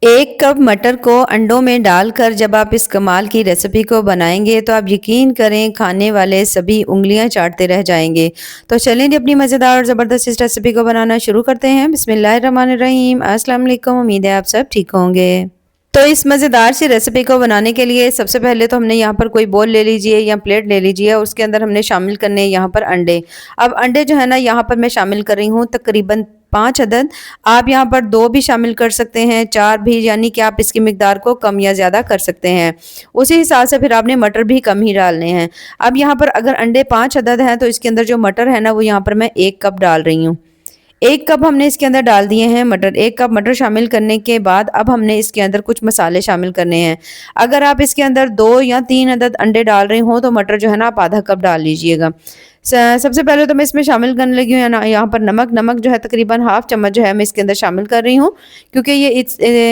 1 cup मटर को अंडों में डालकर जब आप इस कमाल की रेसिपी को बनाएंगे तो आप यकीन करें खाने वाले सभी उंगलियां चाटते रह जाएंगे। तो चलें जी अपनी मज़ेदार और ज़बरदस्त इस रेसिपी को बनाना शुरू करते हैं। बिस्मिल्लाहिर्रहमानिर्रहीम। अस्सलाम वालेकुम। उम्मीद है आप सब ठीक होंगे। तो इस मज़ेदार सी रेसिपी को बनाने के लिए सबसे पहले तो हमने यहाँ पर कोई बोल ले लीजिए या प्लेट ले लीजिए और उसके अंदर हमने शामिल करने हैं यहाँ पर अंडे। अब अंडे जो है ना यहाँ पर मैं शामिल कर रही हूँ तकरीबन 5 अदद। आप यहाँ पर 2 भी शामिल कर सकते हैं, 4 भी, यानी कि आप इसकी मिकदार को कम या ज़्यादा कर सकते हैं। उसी हिसाब से फिर आपने मटर भी कम ही डालने हैं। अब यहाँ पर अगर अंडे 5 अदद हैं तो इसके अंदर जो मटर है ना वो यहाँ पर मैं 1 कप डाल रही हूँ। 1 कप हमने इसके अंदर डाल दिए हैं मटर। 1 कप मटर शामिल करने के बाद अब हमने इसके अंदर कुछ मसाले शामिल करने हैं। अगर आप इसके अंदर 2 या 3 अदद अंडे डाल रहे हो तो मटर जो है ना आप आधा कप डाल लीजिएगा। सबसे पहले तो मैं इसमें शामिल करने लगी हूँ ना यहाँ पर नमक जो है तकरीबन हाफ चम्मच जो है मैं इसके अंदर शामिल कर रही हूँ, क्योंकि ये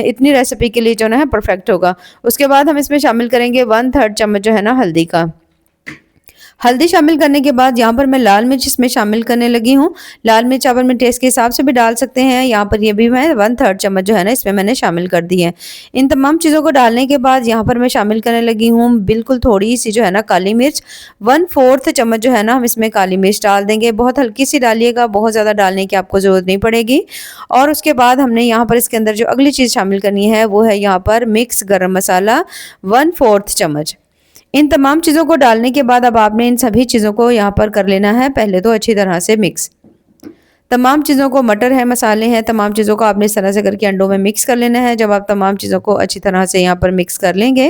इतनी रेसिपी के लिए जो है परफेक्ट होगा। उसके बाद हम इसमें शामिल करेंगे 1/3 चम्मच जो है ना हल्दी का। हल्दी शामिल करने के बाद यहाँ पर मैं लाल मिर्च इसमें शामिल करने लगी हूँ। लाल मिर्च आप अपने टेस्ट के हिसाब से भी डाल सकते हैं। यहाँ पर ये भी मैं 1/3 चम्मच जो है ना इसमें मैंने शामिल कर दी है। इन तमाम चीज़ों को डालने के बाद यहाँ पर मैं शामिल करने लगी हूँ बिल्कुल थोड़ी सी जो है ना काली मिर्च। 1/4 चम्मच जो है ना हम इसमें काली मिर्च डाल देंगे। बहुत हल्की सी डालिएगा, बहुत ज़्यादा डालने की आपको ज़रूरत नहीं पड़ेगी। और उसके बाद हमने यहाँ पर इसके अंदर जो अगली चीज़ शामिल करनी है वो है यहाँ पर मिक्स गरम मसाला 1/4 चम्मच। इन तमाम चीज़ों को डालने के बाद अब आपने इन सभी चीज़ों को यहाँ पर कर लेना है पहले तो अच्छी तरह से मिक्स। तमाम चीज़ों को, मटर है, मसाले हैं, तमाम चीज़ों को आपने इस तरह से करके अंडों में मिक्स कर लेना है। जब आप तमाम चीज़ों को अच्छी तरह से यहाँ पर मिक्स कर लेंगे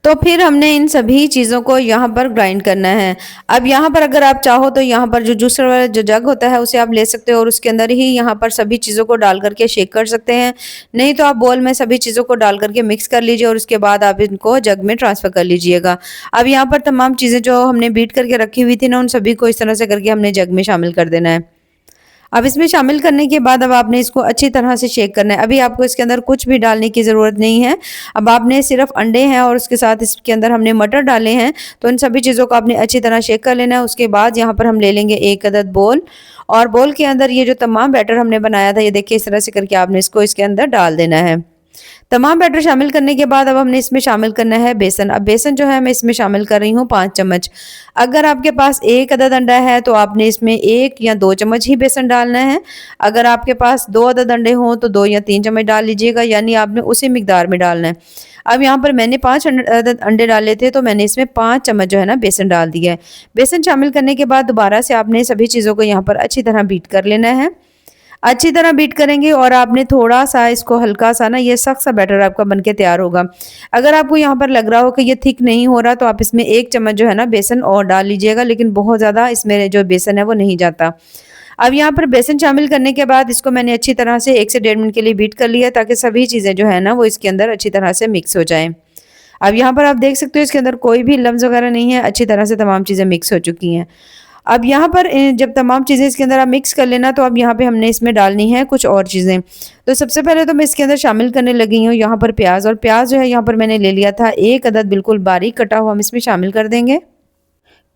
तो फिर हमने इन सभी चीज़ों को यहाँ पर ग्राइंड करना है। अब यहाँ पर अगर आप चाहो तो यहाँ पर जो जूसर वाला जो जग होता है उसे आप ले सकते हो और उसके अंदर ही यहाँ पर सभी चीज़ों को डाल करके शेक कर सकते हैं। नहीं तो आप बोल में सभी चीज़ों को डाल करके मिक्स कर लीजिए और उसके बाद आप इनको जग में ट्रांसफ़र कर लीजिएगा। अब यहाँ पर तमाम चीज़ें जो हमने बीट करके रखी हुई थी ना उन सभी को इस तरह से करके हमने जग में शामिल कर देना है। अब इसमें शामिल करने के बाद अब आपने इसको अच्छी तरह से शेक करना है। अभी आपको इसके अंदर कुछ भी डालने की ज़रूरत नहीं है। अब आपने सिर्फ अंडे हैं और उसके साथ इसके अंदर हमने मटर डाले हैं, तो इन सभी चीज़ों को आपने अच्छी तरह शेक कर लेना है। उसके बाद यहाँ पर हम ले लेंगे 1 अदद बोल और बोल के अंदर ये जो तमाम बैटर हमने बनाया था, ये देखिए इस तरह से करके आपने इसको इसके अंदर डाल देना है। तमाम बैटर शामिल करने के बाद अब हमने इसमें शामिल करना है बेसन। अब बेसन जो है मैं इसमें शामिल कर रही हूँ 5 चम्मच। अगर आपके पास 1 अदद अंडा है तो आपने इसमें 1 या 2 चम्मच ही बेसन डालना है। अगर आपके पास 2 अदद अंडे हों तो 2 या 3 चम्मच डाल लीजिएगा, यानी आपने उसी मिकदार में डालना है। अब यहाँ पर मैंने 5 अदद अंडे डाले थे तो मैंने इसमें 5 चम्मच जो है ना बेसन डाल दिया है। बेसन शामिल करने के बाद दोबारा से आपने सभी चीज़ों को यहाँ पर अच्छी तरह बीट कर लेना है। अच्छी तरह बीट करेंगे और आपने थोड़ा सा इसको हल्का सा ना ये सख्त सा बैटर आपका बनके तैयार होगा। अगर आपको यहाँ पर लग रहा हो कि ये थिक नहीं हो रहा तो आप इसमें 1 चम्मच जो है ना बेसन और डाल लीजिएगा, लेकिन बहुत ज़्यादा इसमें जो बेसन है वो नहीं जाता। अब यहाँ पर बेसन शामिल करने के बाद इसको मैंने अच्छी तरह से 1 से 1.5 मिनट के लिए बीट कर लिया ताकि सभी चीज़ें जो है ना वो इसके अंदर अच्छी तरह से मिक्स हो जाएँ। अब यहाँ पर आप देख सकते हो इसके अंदर कोई भी लम्स वगैरह नहीं है, अच्छी तरह से तमाम चीज़ें मिक्स हो चुकी हैं। अब यहाँ पर जब तमाम चीज़ें इसके अंदर आप मिक्स कर लेना तो अब यहाँ पे हमने इसमें डालनी है कुछ और चीज़ें। तो सबसे पहले तो मैं इसके अंदर शामिल करने लगी हूँ यहाँ पर प्याज, और प्याज जो है यहाँ पर मैंने ले लिया था 1 अदद बिल्कुल बारीक कटा हुआ, हम इसमें शामिल कर देंगे।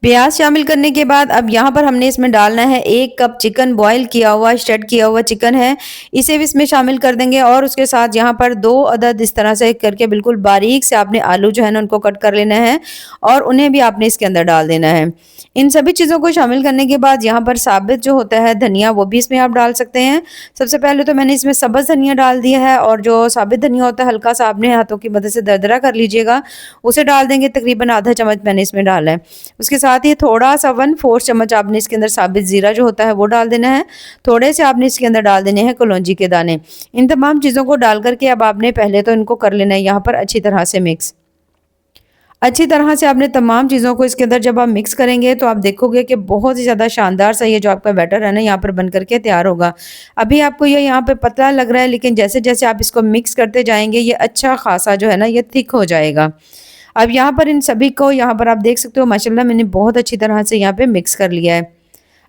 प्याज शामिल करने के बाद अब यहाँ पर हमने इसमें डालना है 1 कप चिकन, बॉयल किया हुआ श्रेड किया हुआ चिकन है, इसे भी इसमें शामिल कर देंगे। और उसके साथ यहाँ पर 2 अदद इस तरह से करके बिल्कुल बारीक से आपने आलू जो है ना उनको कट कर लेना है और उन्हें भी आपने इसके अंदर डाल देना है। इन सभी चीज़ों को शामिल करने के बाद यहाँ पर साबित जो होता है धनिया वो भी इसमें आप डाल सकते हैं। सबसे पहले तो मैंने इसमें सब्ज़ धनिया डाल दिया है और जो साबित धनिया होता है हल्का सा आपने हाथों की मदद से दरदरा कर लीजिएगा, उसे डाल देंगे। तकरीबन आधा चम्मच मैंने इसमें डाला है। उसके साथ ही थोड़ा सा 1/4 चम्मच आपने इसके अंदर साबित ज़ीरा जो होता है वो डाल देना है। थोड़े से आपने इसके अंदर डाल देने हैं कलौंजी के दाने। इन तमाम चीज़ों को डाल करके अब आपने पहले तो इनको कर लेना है यहाँ पर अच्छी तरह से मिक्स। अच्छी तरह से आपने तमाम चीज़ों को इसके अंदर जब आप मिक्स करेंगे तो आप देखोगे कि बहुत ही ज़्यादा शानदार सा ये जो आपका बैटर है ना यहाँ पर बन करके तैयार होगा। अभी आपको ये यहाँ पे पतला लग रहा है, लेकिन जैसे जैसे आप इसको मिक्स करते जाएंगे ये अच्छा खासा जो है ना ये थिक हो जाएगा। अब यहाँ पर इन सभी को यहाँ पर आप देख सकते हो माशाल्लाह मैंने बहुत अच्छी तरह से यहाँ पे मिक्स कर लिया है।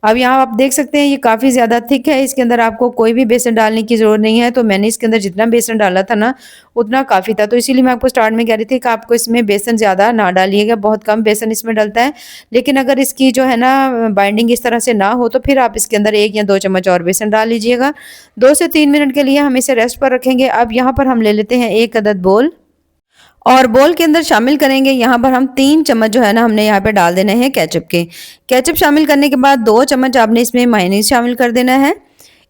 अब यहाँ आप देख सकते हैं ये काफ़ी ज़्यादा थिक है, इसके अंदर आपको कोई भी बेसन डालने की ज़रूरत नहीं है। तो मैंने इसके अंदर जितना बेसन डाला था ना, उतना काफ़ी था। तो इसीलिए मैं आपको स्टार्ट में कह रही थी कि आपको इसमें बेसन ज़्यादा ना डालिएगा, बहुत कम बेसन इसमें डलता है। लेकिन अगर इसकी जो है ना बाइंडिंग इस तरह से ना हो तो फिर आप इसके अंदर 1 या 2 चम्मच और बेसन डाल लीजिएगा। 2 से 3 मिनट के लिए हम इसे रेस्ट पर रखेंगे। अब यहाँ पर हम ले लेते हैं 1 अदद बोल और बोल के अंदर शामिल करेंगे, यहाँ पर हम 3 चम्मच जो है ना हमने यहाँ पे डाल देने हैं केचप के। केचप शामिल करने के बाद 2 चम्मच आपने इसमें मायोनीज़ शामिल कर देना है।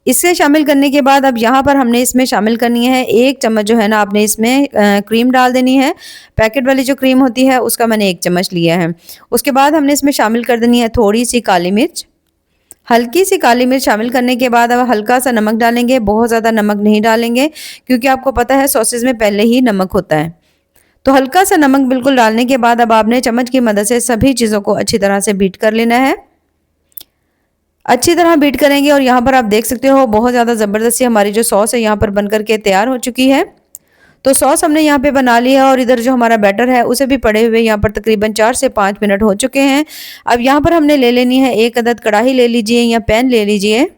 इसे शामिल करने के बाद अब यहाँ पर हमने इसमें शामिल करनी है 1 चम्मच जो है ना आपने इसमें क्रीम डाल देनी है। पैकेट वाली जो क्रीम होती है उसका मैंने 1 चम्मच लिया है। उसके बाद हमने इसमें शामिल कर देनी है थोड़ी-सी काली मिर्च। हल्की सी काली मिर्च शामिल करने के बाद अब हल्का सा नमक डालेंगे, बहुत ज़्यादा नमक नहीं डालेंगे क्योंकि आपको पता है सॉसेज में पहले ही नमक होता है। तो हल्का सा नमक बिल्कुल डालने के बाद अब आपने चम्मच की मदद से सभी चीज़ों को अच्छी तरह से बीट कर लेना है। अच्छी तरह बीट करेंगे और यहाँ पर आप देख सकते हो बहुत ज़्यादा ज़बरदस्त सी हमारी जो सॉस है यहाँ पर बन कर के तैयार हो चुकी है। तो सॉस हमने यहाँ पे बना ली है और इधर जो हमारा बैटर है उसे भी पड़े हुए यहाँ पर तकरीबन 4 से 5 मिनट हो चुके हैं। अब यहाँ पर हमने ले लेनी है 1 अदद कढ़ाई ले लीजिए या पैन ले लीजिए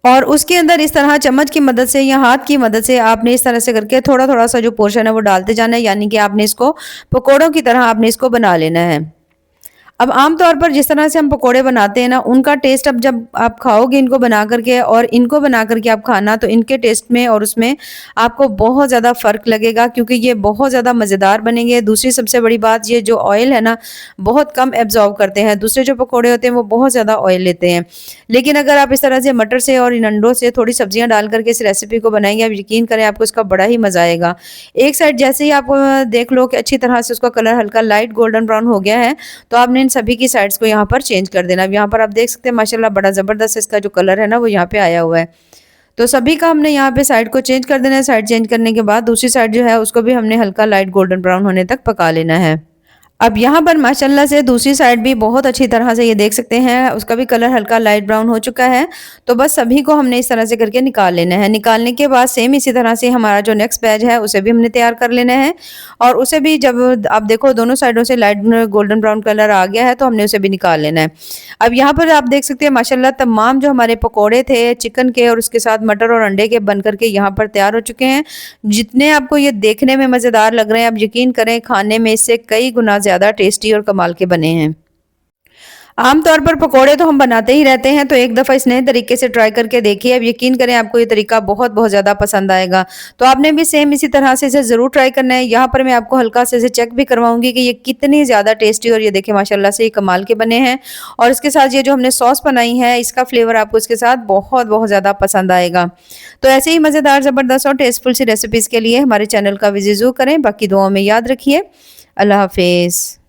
और उसके अंदर इस तरह चम्मच की मदद से या हाथ की मदद से आपने इस तरह से करके थोड़ा-थोड़ा सा जो पोर्शन है वो डालते जाना है, यानी कि आपने इसको पकोड़ों की तरह आपने इसको बना लेना है। अब आम तौर पर जिस तरह से हम पकोड़े बनाते हैं ना, उनका टेस्ट अब जब आप खाओगे इनको बना करके और इनको बना करके आप खाना, तो इनके टेस्ट में और उसमें आपको बहुत ज़्यादा फ़र्क लगेगा क्योंकि ये बहुत ज़्यादा मज़ेदार बनेंगे। दूसरी सबसे बड़ी बात, ये जो ऑयल है ना बहुत कम एब्ज़ॉर्ब करते हैं। दूसरे जो पकोड़े होते हैं वो बहुत ज़्यादा ऑयल लेते हैं। लेकिन अगर आप इस तरह से मटर से और इन अंडों से थोड़ी सब्जियाँ डाल करके इस रेसिपी को बनाएंगे, आप यकीन करें आपको इसका बड़ा ही मज़ा आएगा। एक साइड जैसे ही आप देख लो कि अच्छी तरह से उसका कलर हल्का लाइट गोल्डन ब्राउन हो गया है, तो आपने इन सभी की साइड्स को यहाँ पर चेंज कर देना। अब यहाँ पर आप देख सकते हैं माशाल्लाह बड़ा ज़बरदस्त इसका जो कलर है ना वो यहाँ पे आया हुआ है। तो सभी का हमने यहाँ पे साइड को चेंज कर देना है। साइड चेंज करने के बाद दूसरी साइड जो है उसको भी हमने हल्का लाइट गोल्डन ब्राउन होने तक पका लेना है। अब यहाँ पर माशाल्लाह से दूसरी साइड भी बहुत अच्छी तरह से ये देख सकते हैं उसका भी कलर हल्का लाइट ब्राउन हो चुका है। तो बस सभी को हमने इस तरह से करके निकाल लेना है। निकालने के बाद सेम इसी तरह से हमारा जो नेक्स्ट बैच है उसे भी हमने तैयार कर लेना है और उसे भी जब आप देखो दोनों साइडों से लाइट गोल्डन ब्राउन कलर आ गया है तो हमने उसे भी निकाल लेना है। अब यहाँ पर आप देख सकते हैं माशाल्लाह तमाम जो हमारे पकौड़े थे चिकन के और उसके साथ मटर और अंडे के बन करके यहाँ पर तैयार हो चुके हैं। जितने आपको ये देखने में मज़ेदार लग रहे हैं, आप यकीन करें खाने में इससे कई गुना ज़्यादा टेस्टी और कमाल के बने हैं। आमतौर पर पकोड़े तो हम बनाते ही रहते हैं, तो एक दफ़ा इस नए तरीके से ट्राई करके देखिए। अब यकीन करें आपको ये तरीका बहुत-बहुत ज़्यादा पसंद आएगा। तो आपने भी सेम इसी तरह से इसे ज़रूर ट्राई करना है। यहाँ पर मैं आपको हल्का से इसे चेक भी करवाऊँगी कि ये कितनी ज़्यादा टेस्टी और ये देखिए माशाल्लाह से ये कमाल के बने हैं। और इसके साथ ये जो हमने सॉस बनाई है इसका फ्लेवर आपको इसके साथ बहुत-बहुत ज़्यादा पसंद आएगा। तो ऐसे ही मज़ेदार, ज़बरदस्त और टेस्टफुल सी रेसिपीज़ के लिए हमारे चैनल का विज़िट ज़रूर करें। बाकी दुआओं में याद रखिए। अल्लाह हाफ़िज़।